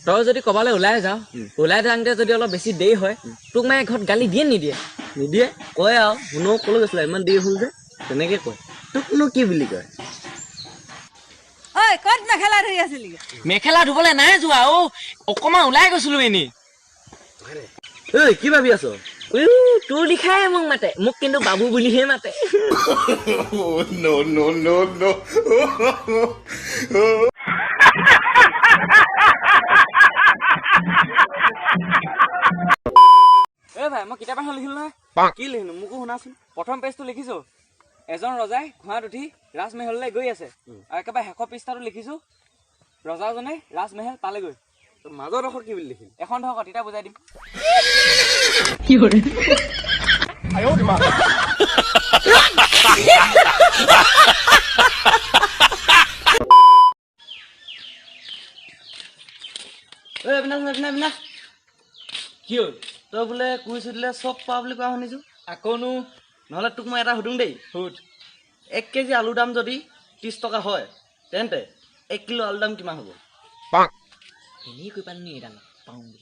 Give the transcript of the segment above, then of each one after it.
তই যদি কবালৈ ওলাই যাওঁ ওলাই যাওঁতে যদি অলপ বেছি দেৰি হয় তোক মায়ে ঘৰত গালি দিয়ে নিদিয়ে নিদিয়ে কয় আৰু শুনো কলৈ গৈছিলা ইমান দেৰি হ'ল যে তেনেকে কয় তোকনো কি বুলি কয় ঐ ক'ত মেখেলা ধুই আছিলি মেখেলা ধুবলৈ নাই যোৱা অকমান ওলাই গৈছিলো এনেই ঐ কি ভাবি আছ তোৰ লিখাই মোক মাতে মোক কিন্তু বাবু বুলিহে মাতে ভাই মই কিতাপ এখন লিখিলো নহয় কি লিখিলো মোকো শুনাচোন প্ৰথম পেজটো লিখিছো এজন ৰজাই ঘোঁৰাত উঠি ৰাজমহললৈ গৈ আছে আৰু একেবাৰে শেষৰ পৃষ্ঠাটো লিখিছো ৰজাজনে ৰাজমহল পালেগৈ মাজৰ ডোখৰ কি বুলি লিখিম এখন ধৰক তেতিয়া বুজাই দিম কি হ'ল তই বোলে কুই চুটিলে চব পোৱা বুলি কোৱা শুনিছো আকৌনো নহ'লে তোক মই এটা সুধোঁ দেই সুধ 1 কেজি আলুৰ দাম যদি 30 টকা হয় তেন্তে 1 কিলো আলুৰ দাম কিমান হ'ব এনেই কৈ পালো নি এই দাম পাওঁ বুলি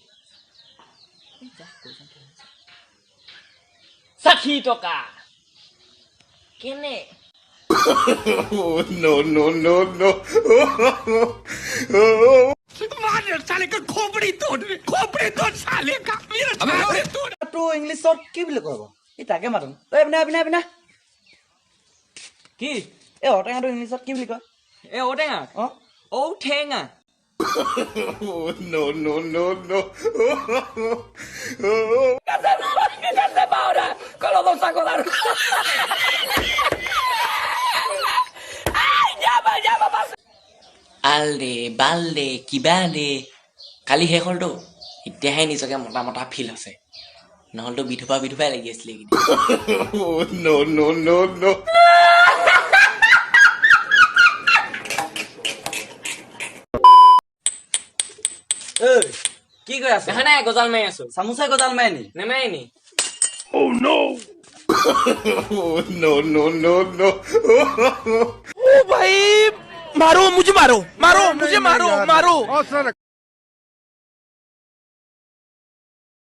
60 টকা কেনে তো ইংলিছত কি বুলি কব এই তাকে মাতোন ঐ বিনা কি এই ঔটেঙাটো ইংলিছত কি বুলি কয় এ ঔটেঙা ঔটেঙা আলদে বালদে কিবা দে কালি শেষ হ'লতো এতিয়াহে নিজকে মতা মতা ফিল আছে নহ'লেতো বিধুপাই লাগি আছিলে কি কৈ আছে দেখা নাই গজাল মাৰি আছো চামুচাই গজাল মাৰে নি নেমাৰি নি भाई मारो मुझे मारो